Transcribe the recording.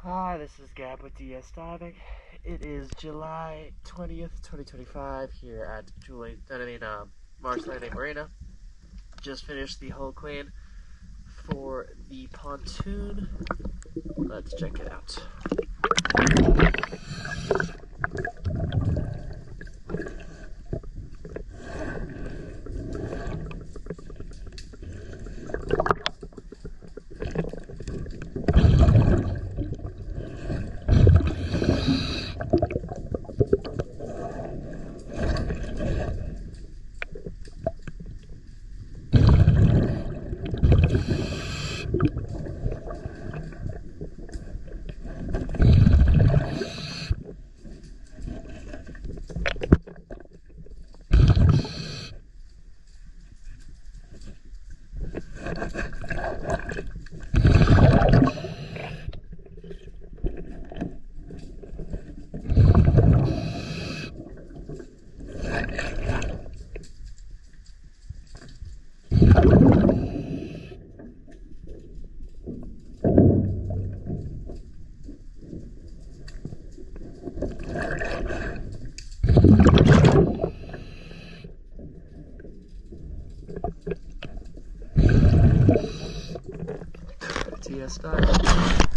Hi, this is Gab with DS Diving. It is July 20th, 2025 here at Marsh Landing Marina. Just finished the hull clean for the pontoon. Let's check it out. DS Diving.